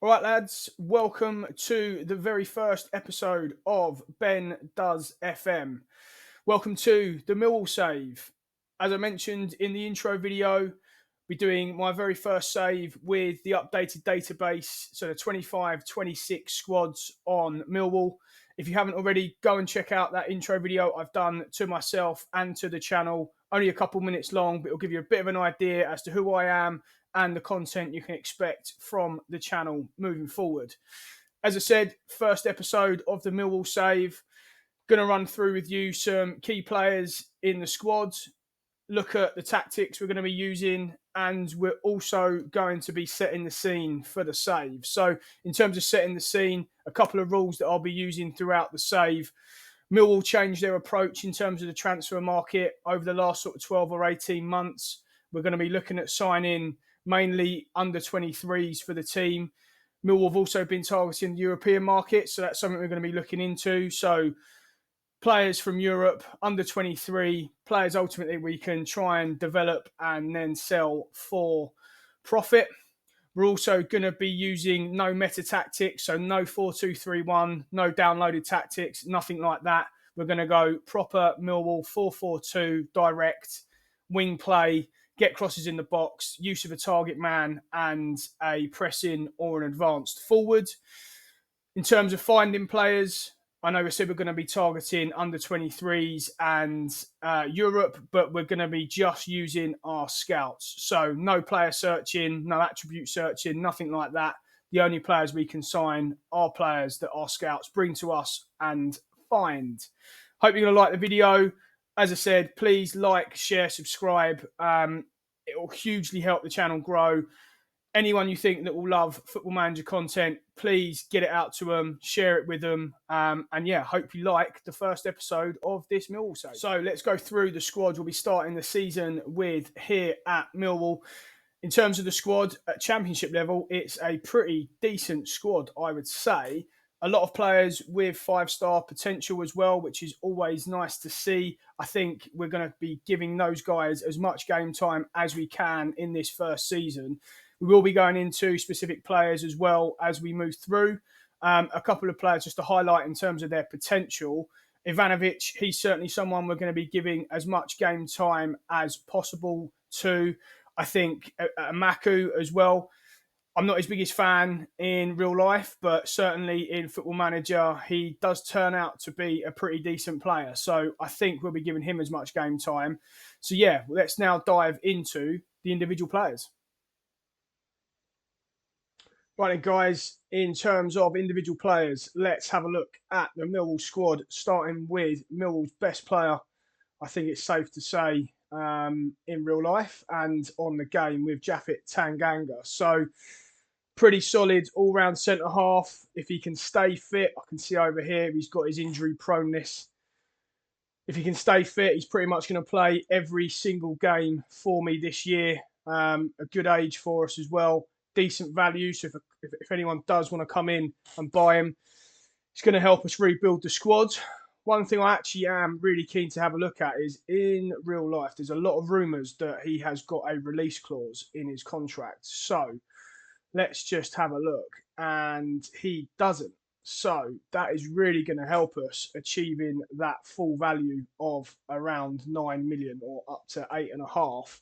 All right, lads, welcome to the very first episode of Ben Does FM. Welcome to the Millwall save. As I mentioned in the intro video, be doing my very first save with the updated database, so the 25-26 squads on Millwall. If you haven't already, go and check out that intro video I've done to myself and to the channel. Only a couple minutes long, but it'll give you a bit of an idea as to who I am and the content you can expect from the channel moving forward. As I said, first episode of the Millwall save. Going to run through with you some key players in the squad, look at the tactics we're going to be using, and we're also going to be setting the scene for the save. So in terms of setting the scene, a couple of rules that I'll be using throughout the save. Millwall changed their approach in terms of the transfer market over the last sort of 12 or 18 months. We're going to be looking at signing mainly under 23s for the team. Millwall have also been targeting the European market, so that's something we're going to be looking into. So players from Europe, under 23, players ultimately we can try and develop and then sell for profit. We're also going to be using no meta tactics, so no 4-2-3-1, no downloaded tactics, nothing like that. We're going to go proper Millwall 4-4-2, direct, wing play, get crosses in the box, use of a target man, and a press-in or an advanced forward. In terms of finding players, I know we said we're going to be targeting under 23s and Europe, but we're going to be just using our scouts. So no player searching, no attribute searching, nothing like that. The only players we can sign are players that our scouts bring to us and find. Hope you're going to like the video. As I said, please like, share, subscribe. It will hugely help the channel grow. Anyone you think that will love Football Manager content, please get it out to them, share it with them. And yeah, hope you like the first episode of this Millwall save. So let's go through the squad we'll be starting the season with here at Millwall. In terms of the squad at championship level, it's a pretty decent squad, I would say. A lot of players with 5-star potential as well, which is always nice to see. I think we're going to be giving those guys as much game time as we can in this first season. We will be going into specific players as well as we move through. A couple of players just to highlight in terms of their potential. Ivanovic, he's certainly someone we're going to be giving as much game time as possible to. I think Maku as well. I'm not his biggest fan in real life, but certainly in Football Manager, he does turn out to be a pretty decent player. So I think we'll be giving him as much game time. So yeah, let's now dive into the individual players. Right then, guys, in terms of individual players, let's have a look at the Millwall squad, starting with Millwall's best player, I think it's safe to say, in real life and on the game with Japhet Tanganga. So pretty solid all-round centre-half. If he can stay fit, I can see over here he's got his injury proneness. If he can stay fit, he's pretty much going to play every single game for me this year. A good age for us as well. Decent value. So if anyone does want to come in and buy him, it's going to help us rebuild the squad. One thing I actually am really keen to have a look at is in real life, there's a lot of rumours that he has got a release clause in his contract. So let's just have a look. And he doesn't. So that is really going to help us achieving that full value of around 9 million or up to 8.5.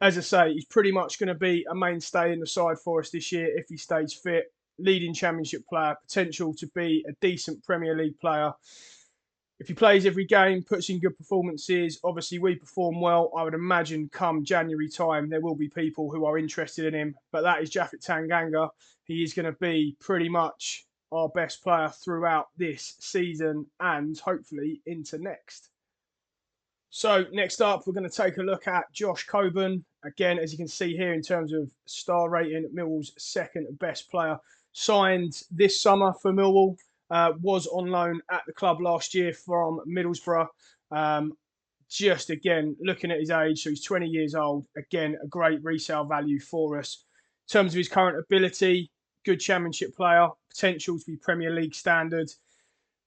As I say, he's pretty much going to be a mainstay in the side for us this year if he stays fit. Leading championship player, potential to be a decent Premier League player. If he plays every game, puts in good performances, obviously we perform well. I would imagine come January time, there will be people who are interested in him. But that is Japhet Tanganga. He is going to be pretty much our best player throughout this season and hopefully into next. So next up, we're going to take a look at Josh Coburn. Again, as you can see here in terms of star rating, Millwall's second best player. Signed this summer for Millwall. Was on loan at the club last year from Middlesbrough. Just again, looking at his age, so he's 20 years old. Again, a great resale value for us. In terms of his current ability, good championship player, potential to be Premier League standard.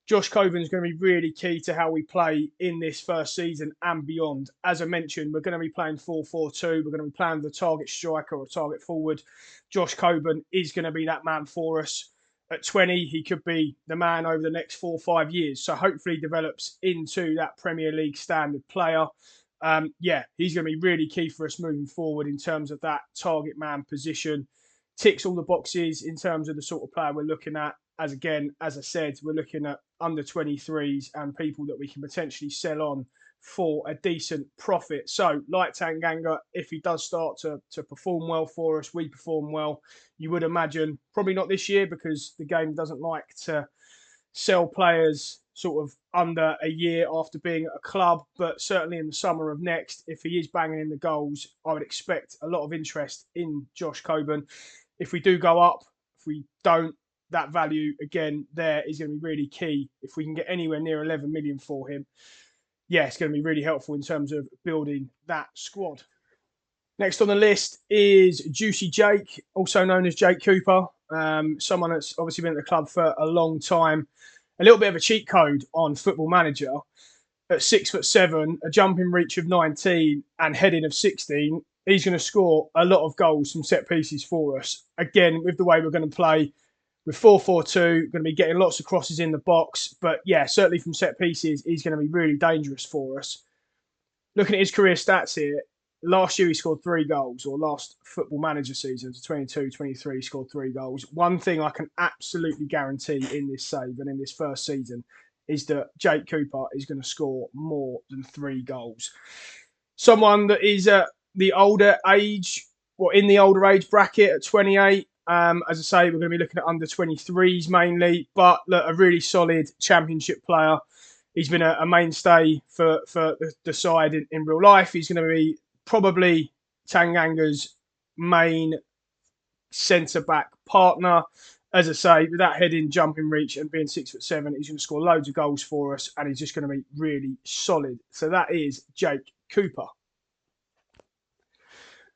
Josh Coburn is going to be really key to how we play in this first season and beyond. As I mentioned, we're going to be playing 4-4-2. We're going to be playing the target striker or target forward. Josh Coburn is going to be that man for us. At 20, he could be the man over the next 4 or 5 years. So hopefully he develops into that Premier League standard player. He's going to be really key for us moving forward in terms of that target man position. Ticks all the boxes in terms of the sort of player we're looking at. As I said, we're looking at under 23s and people that we can potentially sell on for a decent profit. So, like Tanganga, if he does start to perform well for us, we perform well, you would imagine, probably not this year because the game doesn't like to sell players sort of under a year after being at a club, but certainly in the summer of next, if he is banging in the goals, I would expect a lot of interest in Josh Coburn. If we do go up, if we don't, that value again there is going to be really key. If we can get anywhere near 11 million for him, it's going to be really helpful in terms of building that squad. Next on the list is Juicy Jake, also known as Jake Cooper. Someone that's obviously been at the club for a long time. A little bit of a cheat code on Football Manager. At 6'7", a jumping reach of 19 and heading of 16, he's going to score a lot of goals from set pieces for us. Again, with the way we're going to play, with 4-4-2, going to be getting lots of crosses in the box. But certainly from set pieces, he's going to be really dangerous for us. Looking at his career stats here, last year he scored 3 goals, or last Football Manager season, 22-23, he scored 3 goals. One thing I can absolutely guarantee in this save and in this first season is that Jake Cooper is going to score more than 3 goals. Someone that is at the older age, in the older age bracket at 28, as I say, we're going to be looking at under 23s mainly, but look, a really solid championship player. He's been a mainstay for the side in real life. He's going to be probably Tanganga's main centre-back partner. As I say, with that heading, jumping reach and being 6'7", he's going to score loads of goals for us and he's just going to be really solid. So that is Jake Cooper.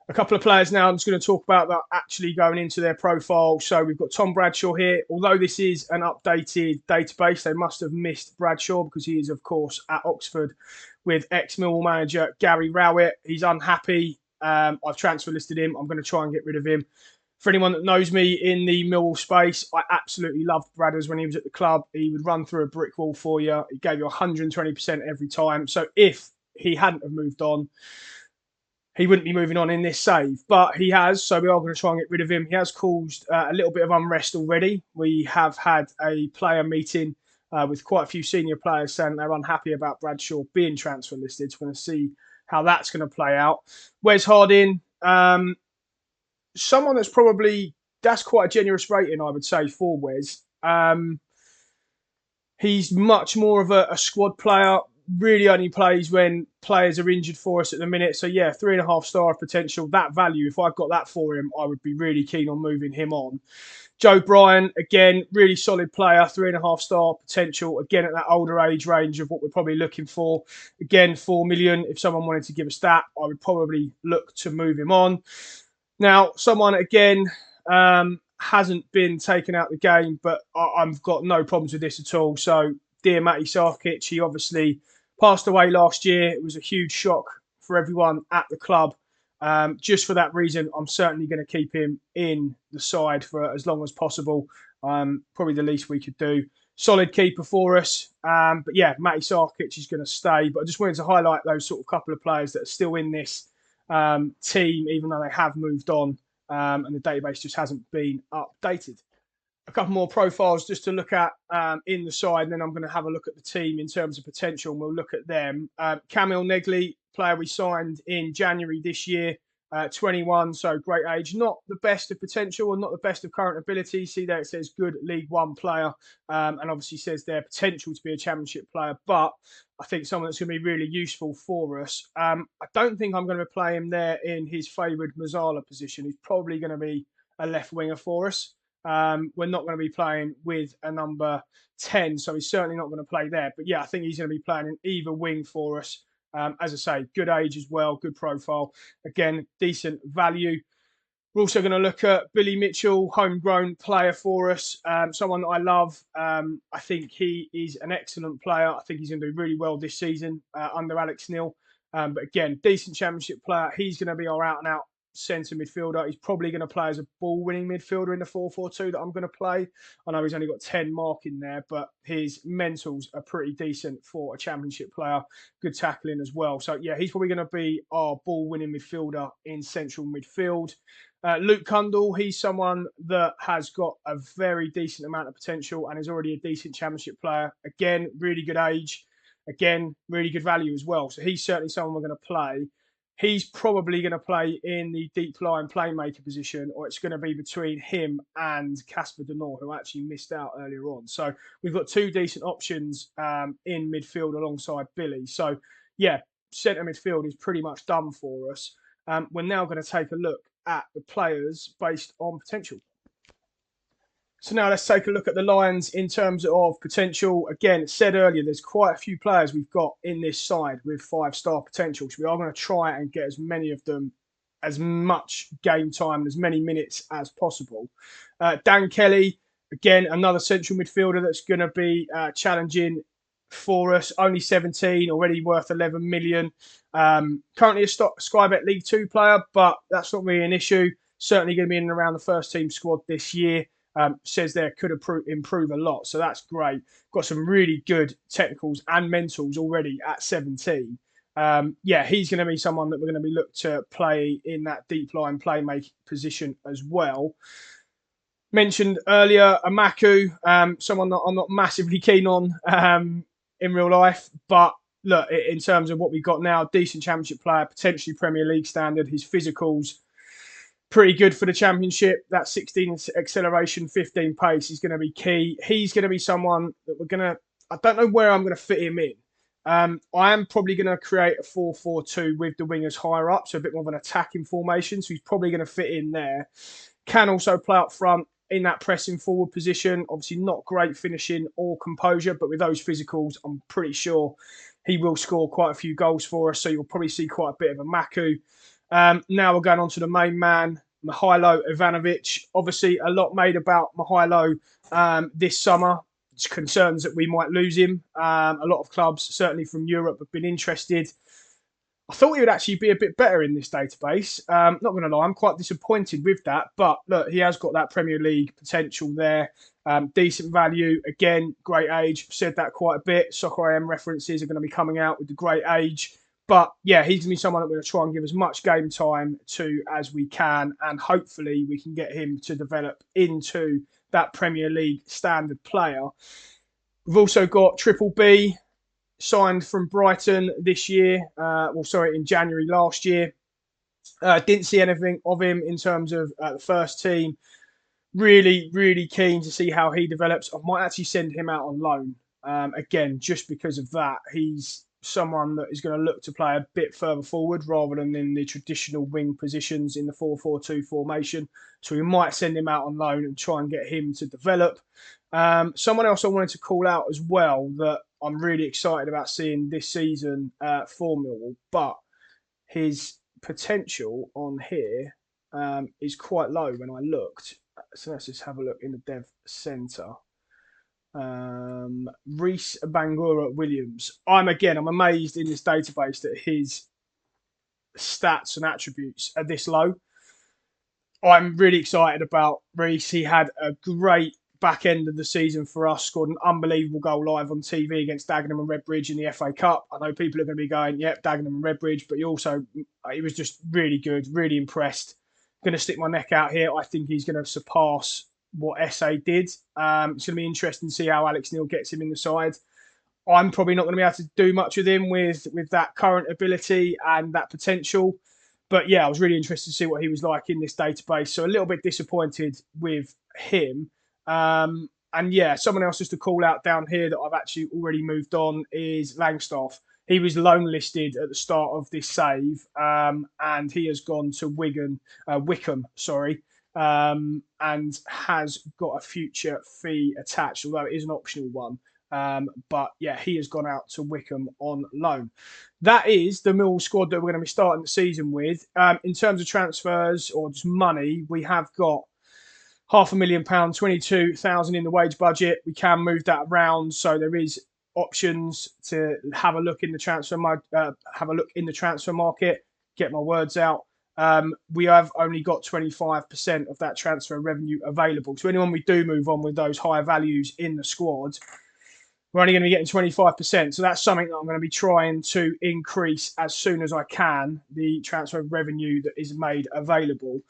A couple of players now I'm just going to talk about that actually going into their profile. So we've got Tom Bradshaw here. Although this is an updated database, they must have missed Bradshaw because he is, of course, at Oxford with ex-Millwall manager Gary Rowett. He's unhappy. I've transfer listed him. I'm going to try and get rid of him. For anyone that knows me in the Millwall space, I absolutely loved Bradders when he was at the club. He would run through a brick wall for you. He gave you 120% every time. So if he hadn't have moved on, he wouldn't be moving on in this save, but he has, so we are going to try and get rid of him. He has caused a little bit of unrest already. We have had a player meeting with quite a few senior players saying they're unhappy about Bradshaw being transfer listed. So we're going to see how that's going to play out. Wes Harding, someone that's quite a generous rating, I would say, for Wes. He's much more of a squad player. Really only plays when players are injured for us at the minute. So 3.5 star of potential. That value, if I got that for him, I would be really keen on moving him on. Joe Bryan, again, really solid player, 3.5 star potential. Again, at that older age range of what we're probably looking for. Again, 4 million. If someone wanted to give us that, I would probably look to move him on. Now, someone again hasn't been taken out the game, but I've got no problems with this at all. So, dear Matty Sarkic, he obviously passed away last year. It was a huge shock for everyone at the club. Just for that reason, I'm certainly going to keep him in the side for as long as possible. Probably the least we could do. Solid keeper for us. But Matty Sarkic is going to stay. But I just wanted to highlight those sort of couple of players that are still in this team, even though they have moved on and the database just hasn't been updated. A couple more profiles just to look at in the side, and then I'm going to have a look at the team in terms of potential, and we'll look at them. Camille Negley, player we signed in January this year, 21, so great age. Not the best of potential and not the best of current ability. See there it says good League One player, and obviously says their potential to be a championship player, but I think someone that's going to be really useful for us. I don't think I'm going to play him there in his favoured Mazzala position. He's probably going to be a left winger for us. We're not going to be playing with a number 10, so he's certainly not going to play there. But I think he's going to be playing in either wing for us. As I say, good age as well, good profile. Again, decent value. We're also going to look at Billy Mitchell, homegrown player for us, someone that I love. I think he is an excellent player. I think he's going to do really well this season under Alex Neil. But again, decent championship player. He's going to be our out-and-out centre midfielder. He's probably going to play as a ball-winning midfielder in the 4-4-2 that I'm going to play. I know he's only got 10 marking there, but his mentals are pretty decent for a championship player. Good tackling as well. So, yeah, he's probably going to be our ball-winning midfielder in central midfield. Luke Cundall, he's someone that has got a very decent amount of potential and is already a decent championship player. Again, really good age. Again, really good value as well. So he's certainly someone we're going to play. He's probably going to play in the deep line playmaker position, or it's going to be between him and Casper De Norre, who actually missed out earlier on. So we've got two decent options in midfield alongside Billy. So, yeah, centre midfield is pretty much done for us. We're now going to take a look at the players based on potential. So now let's take a look at the Lions in terms of potential. Again, said earlier, there's quite a few players we've got in this side with 5-star potential. So we are going to try and get as many of them, as much game time, as many minutes as possible. Dan Kelly, again, another central midfielder that's going to be challenging for us. Only 17, already worth 11 million. Currently a Sky Bet League 2 player, but that's not really an issue. Certainly going to be in and around the first team squad this year. Says there could improve a lot. So that's great. Got some really good technicals and mentals already at 17. Yeah, he's going to be someone that we're going to be looked to play in that deep line playmaking position as well. Mentioned earlier, Amaku, someone that I'm not massively keen on in real life. But look, in terms of what we've got now, decent championship player, potentially Premier League standard. His physicals, pretty good for the championship. That 16 acceleration, 15 pace is going to be key. He's going to be someone that we're going to... I don't know where I'm going to fit him in. I am probably going to create a 4-4-2 with the wingers higher up, so a bit more of an attacking formation. So he's probably going to fit in there. Can also play up front in that pressing forward position. Obviously not great finishing or composure, but with those physicals, I'm pretty sure he will score quite a few goals for us. So you'll probably see quite a bit of a Maku. Now we're going on to the main man, Mihailo Ivanovic. Obviously, a lot made about Mihailo this summer. It's concerns that we might lose him. A lot of clubs, certainly from Europe, have been interested. I thought he would actually be a bit better in this database. Not going to lie, I'm quite disappointed with that. But look, he has got that Premier League potential there. Decent value. Again, great age. Said that quite a bit. Soccer AM references are going to be coming out with the great age. But yeah, he's going to be someone that we're going to try and give as much game time to as we can. And hopefully we can get him to develop into that Premier League standard player. We've also got Triple B, signed from Brighton this year. In January last year. Didn't see anything of him in terms of the first team. Really, really keen to see how he develops. I might actually send him out on loan. Again, just because of that. He's someone that is going to look to play a bit further forward rather than in the traditional wing positions in the 4-4-2 formation. So we might send him out on loan and try and get him to develop. Someone else I wanted to call out as well that I'm really excited about seeing this season for Millwall, but his potential on here is quite low when I looked. So let's just have a look in the dev centre. Reece Bangura Williams. I'm amazed in this database that his stats and attributes are this low. I'm really excited about Reece. He had a great back end of the season for us, scored an unbelievable goal live on TV against Dagenham and Redbridge in the FA Cup. I know people are going to be going, yep, Dagenham and Redbridge, but he was just really good, really impressed. Going to stick my neck out here. I think he's going to surpass what SA did. It's going to be interesting to see how Alex Neil gets him in the side. I'm probably not going to be able to do much with him with that current ability and that potential. But yeah, I was really interested to see what he was like in this database. So a little bit disappointed with him. And yeah, someone else just to call out down here that I've actually already moved on is Langstaff. He was loan listed at the start of this save, and he has gone to Wickham, and has got a future fee attached, although it is an optional one. But yeah, he has gone out to Wickham on loan. That is the Millwall squad that we're going to be starting the season with. In terms of transfers or just money, we have got £500,000, 22,000 in the wage budget. We can move that around, so there is options to have a look in the transfer market. Get my words out. We have only got 25% of that transfer revenue available. So anyone we do move on with those higher values in the squad, we're only going to be getting 25%. So that's something that I'm going to be trying to increase as soon as I can, the transfer revenue that is made available.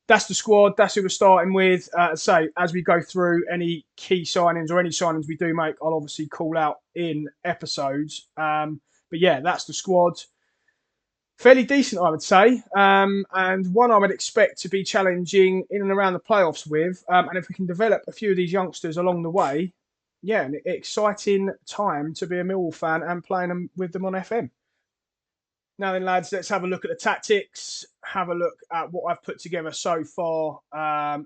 That's the squad. That's who we're starting with. As we go through any key signings or any signings we do make, I'll obviously call out in episodes. But yeah, that's the squad. Fairly decent, I would say, and one I would expect to be challenging in and around the playoffs with. And if we can develop a few of these youngsters along the way, yeah, an exciting time to be a Millwall fan and playing them with them on FM. Now then, lads, let's have a look at the tactics, have a look at what I've put together so far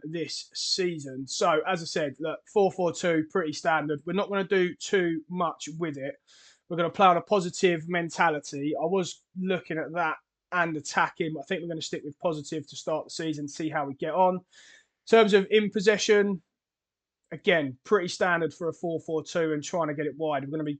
this season. So, as I said, look, 4-4-2, pretty standard. We're not going to do too much with it. We're going to play on a positive mentality. I was looking at that and attacking. I think we're going to stick with positive to start the season, see how we get on. In terms of in possession, again, pretty standard for a 4-4-2 and trying to get it wide. We're going to be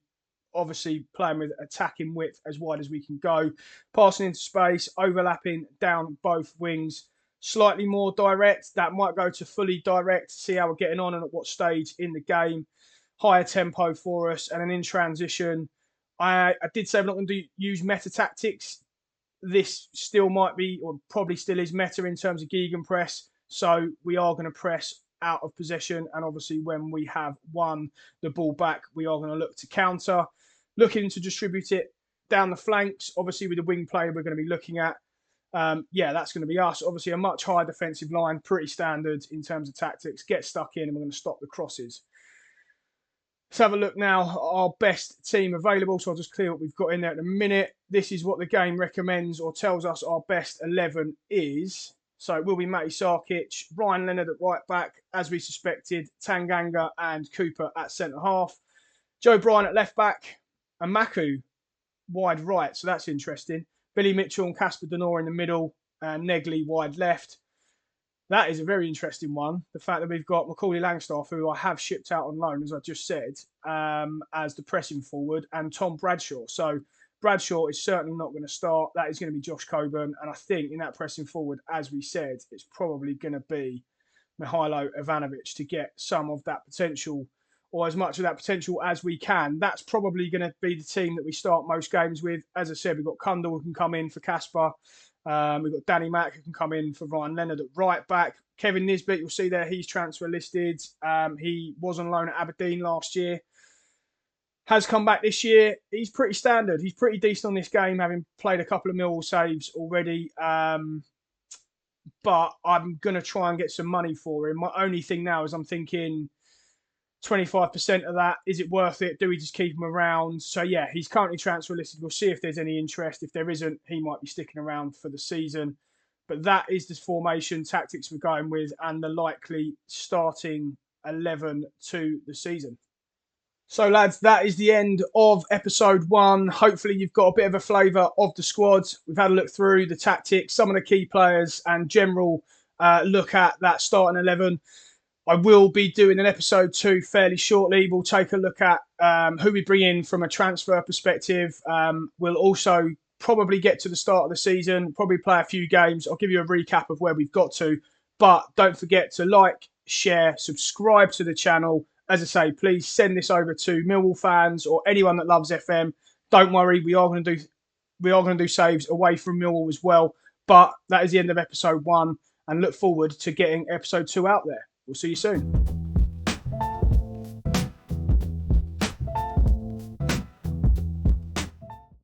obviously playing with attacking width as wide as we can go, passing into space, overlapping down both wings, slightly more direct. That might go to fully direct, see how we're getting on and at what stage in the game. Higher tempo for us, and then in transition, I did say I'm not going to use meta tactics. This still might be, or probably still is meta in terms of gegenpress. So we are going to press out of possession, and obviously when we have won the ball back, we are going to look to counter, looking to distribute it down the flanks. Obviously with the wing player we're going to be looking at, that's going to be us. Obviously a much higher defensive line, pretty standard in terms of tactics. Get stuck in and we're going to stop the crosses. Let's have a look now, our best team available. So I'll just clear what we've got in there at the minute. This is what the game recommends or tells us our best 11 is. So it will be Matty Sarkic, Ryan Leonard at right back, as we suspected, Tanganga and Cooper at centre-half, Joe Bryan at left-back, and Maku wide right. So that's interesting. Billy Mitchell and Casper Denora in the middle, and Negley wide left. That is a very interesting one. The fact that we've got Macaulay Langstaff, who I have shipped out on loan, as I just said, as the pressing forward, and Tom Bradshaw. So Bradshaw is certainly not going to start. That is going to be Josh Coburn. And I think in that pressing forward, as we said, it's probably going to be Mihailo Ivanovic to get some of that potential, or as much of that potential as we can. That's probably going to be the team that we start most games with. As I said, we've got Kundal who can come in for Casper. We've got Danny Mack who can come in for Ryan Leonard at right back. Kevin Nisbet, you'll see there, he's transfer listed. He was on loan at Aberdeen last year. Has come back this year. He's pretty standard. He's pretty decent on this game, having played a couple of Millwall saves already. But I'm going to try and get some money for him. My only thing now is I'm thinking 25% of that, is it worth it? Do we just keep him around? So yeah, he's currently transfer listed. We'll see if there's any interest. If there isn't, he might be sticking around for the season. But that is the formation tactics we're going with and the likely starting 11 to the season. So lads, that is the end of episode 1. Hopefully you've got a bit of a flavour of the squad. We've had a look through the tactics, some of the key players and general look at that starting 11. I will be doing an episode 2 fairly shortly. We'll take a look at who we bring in from a transfer perspective. We'll also probably get to the start of the season, probably play a few games. I'll give you a recap of where we've got to. But don't forget to like, share, subscribe to the channel. As I say, please send this over to Millwall fans or anyone that loves FM. Don't worry, we are going to do saves away from Millwall as well. But that is the end of episode 1, and look forward to getting episode 2 out there. We'll see you soon.